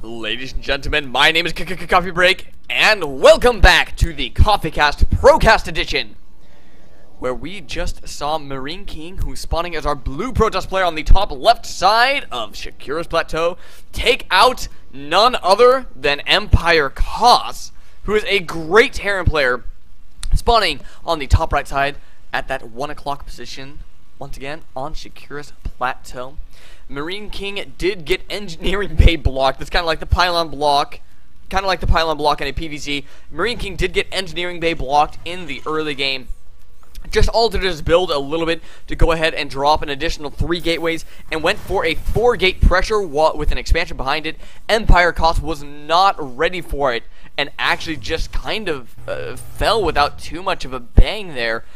Ladies and gentlemen, my name is Coffee Break, and welcome back to the C0ffeecast ProCast edition, where we just saw MarineKing, who's spawning as our blue Protoss player on the top left side of Shakira's Plateau, take out none other than Empire Koss, who is a great Terran player, spawning on the top right side at that 1 o'clock position, once again on Shakira's Plateau. MarineKing did get engineering bay blocked. That's kind of like the pylon block. Kind of like the pylon block in a PvZ. MarineKing did get engineering bay blocked in the early game. Just altered his build a little bit to go ahead and drop an additional 3 gateways and went for a 4-gate pressure with an expansion behind it. Empire Koss was not ready for it and actually just kind of fell without too much of a bang there.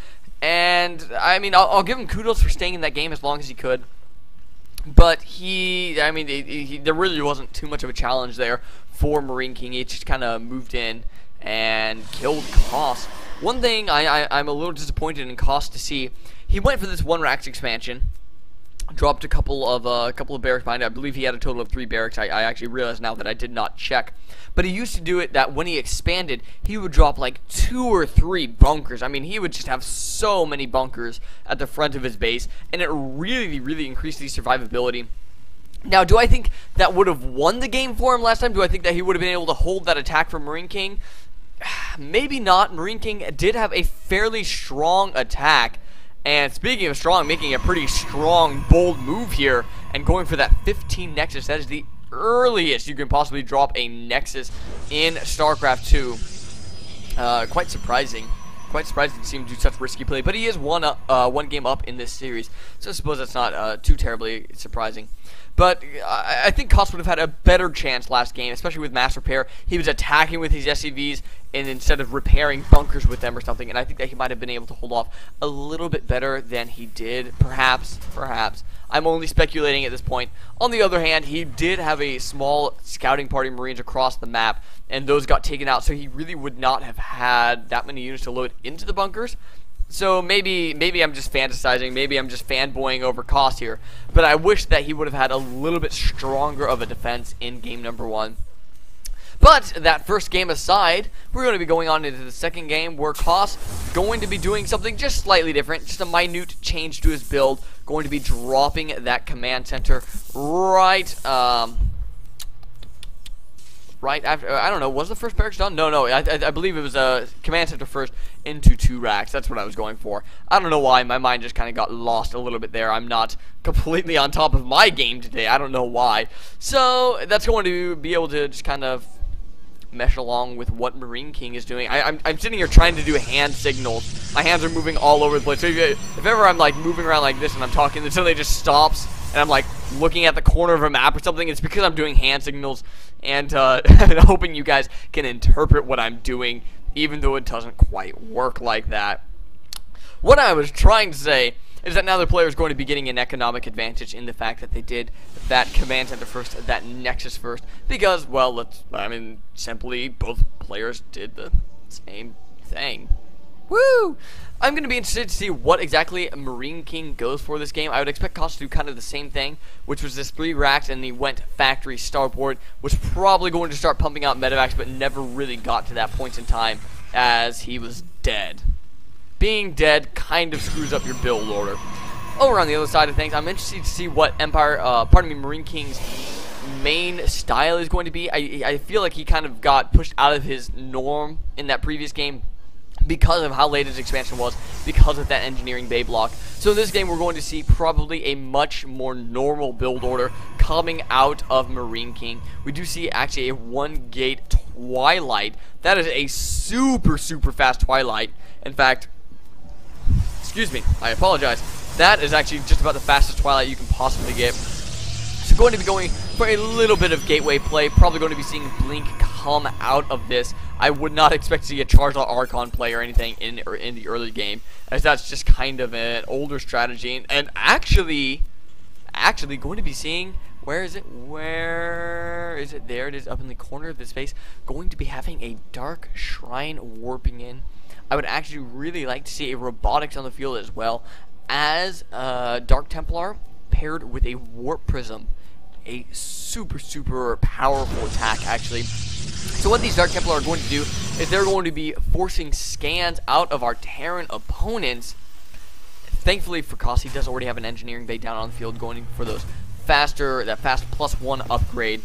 And, I mean, I'll give him kudos for staying in that game as long as he could. But there really wasn't too much of a challenge there for MarineKing. He just kind of moved in and killed Koss. One thing I'm a little disappointed in Koss to see, he went for this 1 racks expansion, dropped a couple of barracks behind it. I believe he had a total of 3 barracks. I actually realized now that I did not check. But he used to do it that when he expanded, he would drop like 2 or 3 bunkers. I mean, he would just have so many bunkers at the front of his base, and it really increased the survivability. Now, do I think that would have won the game for him last time? Do I think that he would have been able to hold that attack from MarineKing? Maybe not. MarineKing did have a fairly strong attack. And speaking of strong, making a pretty strong, bold move here and going for that 15 Nexus. That is the earliest you can possibly drop a Nexus in StarCraft 2. Quite surprising. Quite surprising to see him do such risky play. But he is one game up in this series, so I suppose that's not too terribly surprising. But I think Koss would have had a better chance last game, especially with mass repair. He was attacking with his SCVs and instead of repairing bunkers with them or something, and I think that he might have been able to hold off a little bit better than he did. Perhaps. I'm only speculating at this point. On the other hand, he did have a small scouting party of Marines across the map, and those got taken out, so he really would not have had that many units to load into the bunkers. So maybe I'm just fantasizing, maybe I'm just fanboying over Koss here, but I wish that he would have had a little bit stronger of a defense in game number 1. But that first game aside, we're going to be going on into the second game where Koss is going to be doing something just slightly different, just a minute change to his build, going to be dropping that command center right after, I don't know, was the first barracks done? No, I believe it was a command center first into 2 racks. That's what I was going for. I don't know why, my mind just kind of got lost a little bit there. I'm not completely on top of my game today. I don't know why. So, that's going to be able to just kind of mesh along with what MarineKing is doing. I'm sitting here trying to do hand signals. My hands are moving all over the place. So if ever I'm like moving around like this and I'm talking, then suddenly it just stops and I'm like looking at the corner of a map or something, it's because I'm doing hand signals and hoping you guys can interpret what I'm doing, even though it doesn't quite work like that. What I was trying to say is that now the player is going to be getting an economic advantage in the fact that they did that command center first, that Nexus first, because, well, simply both players did the same thing. Woo! I'm going to be interested to see what exactly MarineKing goes for this game. I would expect Koss to do kind of the same thing, which was this 3 racks and he went factory starboard, was probably going to start pumping out medevacs, but never really got to that point in time as he was dead. Being dead kind of screws up your build order. Over on the other side of things, I'm interested to see what MarineKing's main style is going to be. I feel like he kind of got pushed out of his norm in that previous game because of how late his expansion was, because of that engineering bay block. So in this game, we're going to see probably a much more normal build order coming out of MarineKing. We do see actually a 1-gate Twilight. That is a super fast Twilight. In fact, excuse me, I apologize. That is actually just about the fastest Twilight you can possibly get. So going to be going for a little bit of gateway play. Probably going to be seeing Blink come out of this. I would not expect to see a Charizard Archon play or anything in the early game, as that's just kind of an older strategy. And actually going to be seeing, where is it? There it is, up in the corner of this face. Going to be having a Dark Shrine warping in. I would actually really like to see a robotics on the field as well as Dark Templar paired with a Warp Prism. a super powerful attack, actually. So what these Dark Templar are going to do is they're going to be forcing scans out of our Terran opponents. Thankfully for Koss, he does already have an engineering bay down on the field going for those fast +1 upgrade.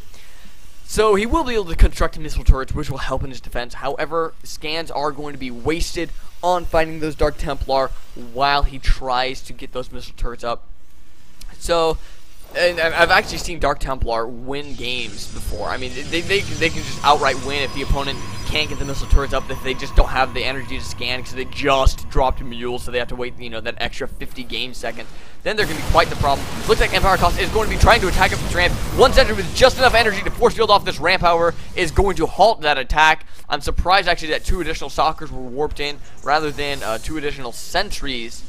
So he will be able to construct missile turrets, which will help in his defense. However, scans are going to be wasted on fighting those Dark Templar while he tries to get those missile turrets up. So, and I've actually seen Dark Templar win games before. I mean, they can just outright win if the opponent can't get the missile turrets up, if they just don't have the energy to scan because they just dropped a mule, so they have to wait, you know, that extra 50 game seconds. Then they're going to be quite the problem. Looks like Empire Koss is going to be trying to attack up this ramp. One sentry with just enough energy to force field off this ramp, however, is going to halt that attack. I'm surprised, actually, that 2 additional stalkers were warped in rather than 2 additional sentries,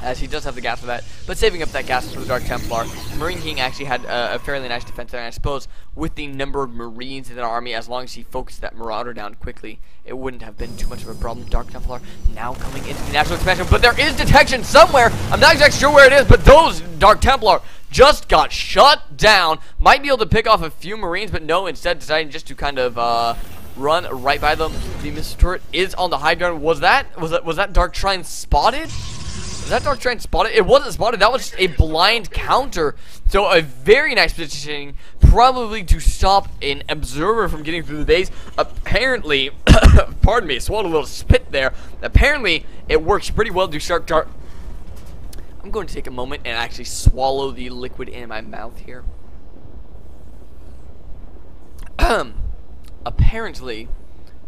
as he does have the gas for that, but saving up that gas for the Dark Templar. MarineKing actually had a fairly nice defense there, and I suppose with the number of Marines in the army, as long as he focused that Marauder down quickly, it wouldn't have been too much of a problem. Dark Templar now coming into the natural expansion, but there is detection somewhere. I'm not exactly sure where it is, but those Dark Templar just got shut down. Might be able to pick off a few Marines, but no, instead deciding just to kind of run right by them. The missile turret is on the high ground. Was that Dark Shrine spotted? Was that Dark Shrine spotted? It wasn't spotted. That was just a blind counter. So a very nice positioning, probably to stop an observer from getting through the base. Apparently, pardon me, swallowed a little spit there. Apparently, it works pretty well to start Dark. I'm going to take a moment and actually swallow the liquid in my mouth here. Apparently,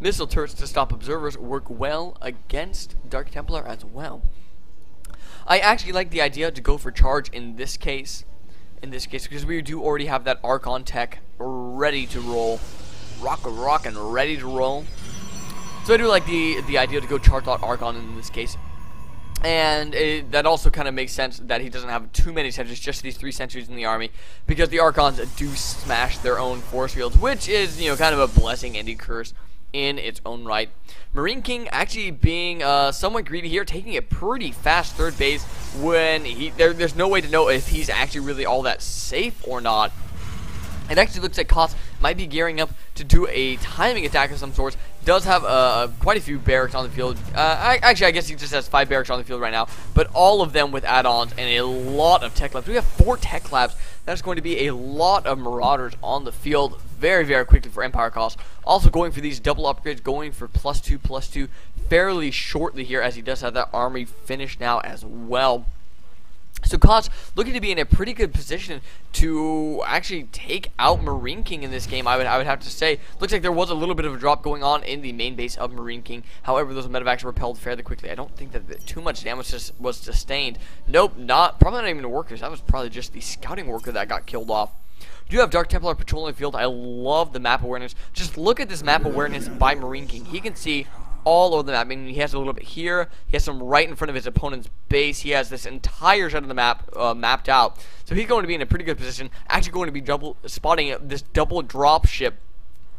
missile turrets to stop observers work well against Dark Templar as well. I actually like the idea to go for charge in this case, because we do already have that Archon tech ready to roll, rock and ready to roll. So I do like the idea to go charge out Archon in this case, and that also kind of makes sense that he doesn't have too many sentries, just these 3 sentries in the army, because the Archons do smash their own force fields, which is, you know, kind of a blessing and a curse in its own right. MarineKing actually being somewhat greedy here, taking a pretty fast third base when there's no way to know if he's actually really all that safe or not. It actually looks like Koss might be gearing up to do a timing attack of some sorts. Does have quite a few barracks on the field. Actually, I guess he just has 5 barracks on the field right now, but all of them with add-ons and a lot of tech labs. We have 4 tech labs. That's going to be a lot of Marauders on the field very quickly for Empire Koss. Also going for these double upgrades, going for +2/+2 fairly shortly here, as he does have that army finished now as well. So Koss looking to be in a pretty good position to actually take out MarineKing in this game, I would have to say. Looks like there was a little bit of a drop going on in the main base of MarineKing. However, those medevacs repelled fairly quickly. I don't think that too much damage was sustained. Nope, probably not even the workers. That was probably just the scouting worker that got killed off. We do have Dark Templar patrolling the field. I love the map awareness. Just look at this map awareness by MarineKing. He can see all over the map. I mean, he has a little bit here. He has some right in front of his opponent's base. He has this entire side of the map mapped out. So he's going to be in a pretty good position. Actually going to be spotting this double drop ship,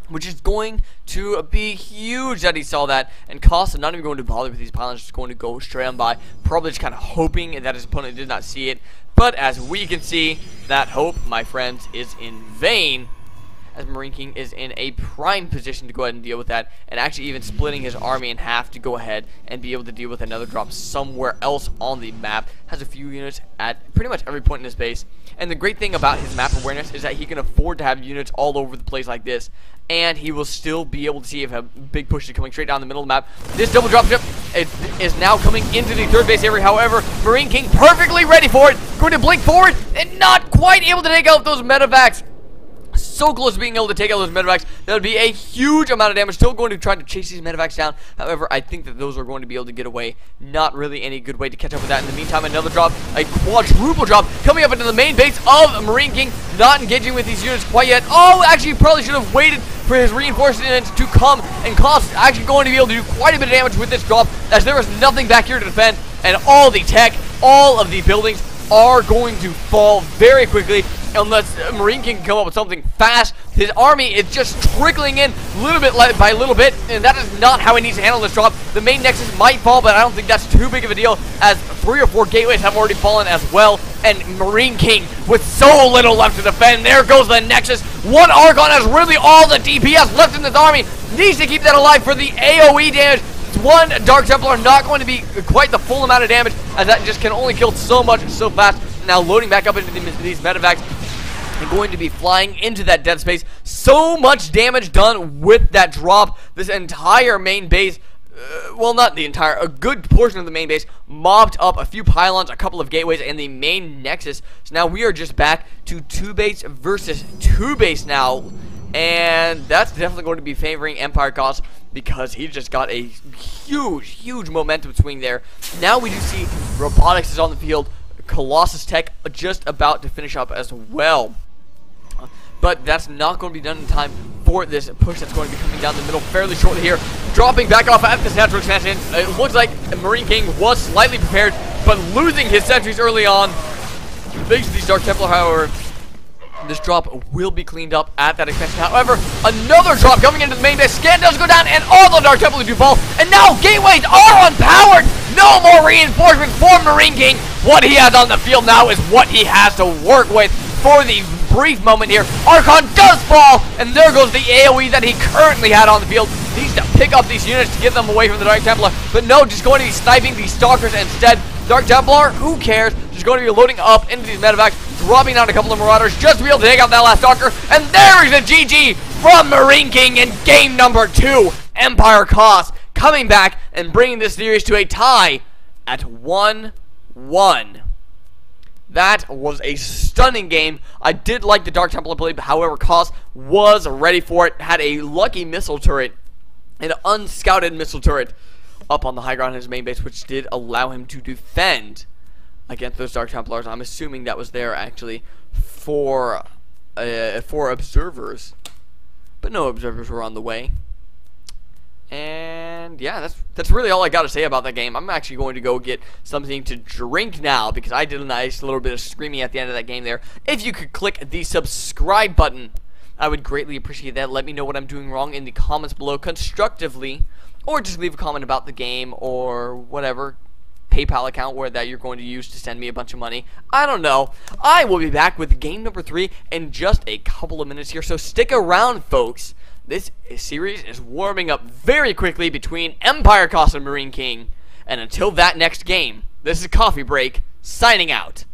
which is going to be huge that he saw that. And Koss not even going to bother with these pylons, just going to go straight on by, probably just kind of hoping that his opponent did not see it. But as we can see, that hope, my friends, is in vain, as MarineKing is in a prime position to go ahead and deal with that, and actually even splitting his army in half to go ahead and be able to deal with another drop somewhere else on the map. Has a few units at pretty much every point in his base. And the great thing about his map awareness is that he can afford to have units all over the place like this, and he will still be able to see if a big push is coming straight down the middle of the map. This double drop ship is now coming into the third base area. However, MarineKing perfectly ready for it, going to blink forward and not quite able to take out those medevacs. So close to being able to take out those medevacs. That would be a huge amount of damage. Still going to try to chase these medevacs down. However, I think that those are going to be able to get away. Not really any good way to catch up with that. In the meantime, another drop, a quadruple drop, coming up into the main base of MarineKing. Not engaging with these units quite yet. Oh, actually, probably should have waited for his reinforcements to come. And Koss actually going to be able to do quite a bit of damage with this drop, as there is nothing back here to defend. And all the tech, all of the buildings are going to fall very quickly. unless MarineKing can come up with something fast. His army is just trickling in little bit by little bit, and that is not how he needs to handle this drop. The main Nexus might fall, but I don't think that's too big of a deal, as 3 or 4 gateways have already fallen as well. And MarineKing, with so little left to defend, there goes the Nexus. One Archon has really all the DPS left in this army. Needs to keep that alive for the AoE damage. One Dark Templar not going to be quite the full amount of damage, as that just can only kill so much so fast. Now loading back up into these medevacs and going to be flying into that dead space. So much damage done with that drop. This entire main base, well, not the entire, a good portion of the main base mobbed up a few pylons, a couple of gateways, and the main Nexus. So now we are just back to 2 base versus 2 base now, and that's definitely going to be favoring Empire Cost, because he just got a huge momentum swing there. Now we do see Robotics is on the field. Colossus Tech just about to finish up as well. But that's not going to be done in time for this push that's going to be coming down the middle fairly shortly here. Dropping back off at this natural expansion. It looks like MarineKing was slightly prepared, but losing his sentries early on. Thanks to these Dark Templar, however, this drop will be cleaned up at that expansion. However, another drop coming into the main base. Scan does go down, and all the Dark Templars do fall. And now gateways are unpowered. No more reinforcements for MarineKing. What he has on the field now is what he has to work with for the brief moment here. Archon does fall, and there goes the AoE that he currently had on the field. Needs to pick up these units to get them away from the Dark Templar. But no, just going to be sniping these Stalkers instead. Dark Templar, who cares? Just going to be loading up into these medevacs, dropping down a couple of Marauders just to be able to take out that last Stalker. And there is a GG from MarineKing in game number 2. Empire Cost coming back and bringing this series to a tie at 1-1. That was a stunning game. I did like the Dark Templar play, but however, Cost was ready for it. Had a lucky missile turret, an unscouted missile turret up on the high ground in his main base, which did allow him to defend against those Dark Templars. I'm assuming that was there actually for observers, but no observers were on the way. And yeah, that's really all I got to say about that game. I'm actually going to go get something to drink now, because I did a nice little bit of screaming at the end of that game there. If you could click the subscribe button, I would greatly appreciate that. Let me know what I'm doing wrong in the comments below constructively, or just leave a comment about the game or whatever PayPal account where that you're going to use to send me a bunch of money. I don't know. I will be back with game number 3 in just a couple of minutes here, so stick around, folks. This series is warming up very quickly between Empire Cost and MarineKing. And until that next game, this is Coffee Break, signing out.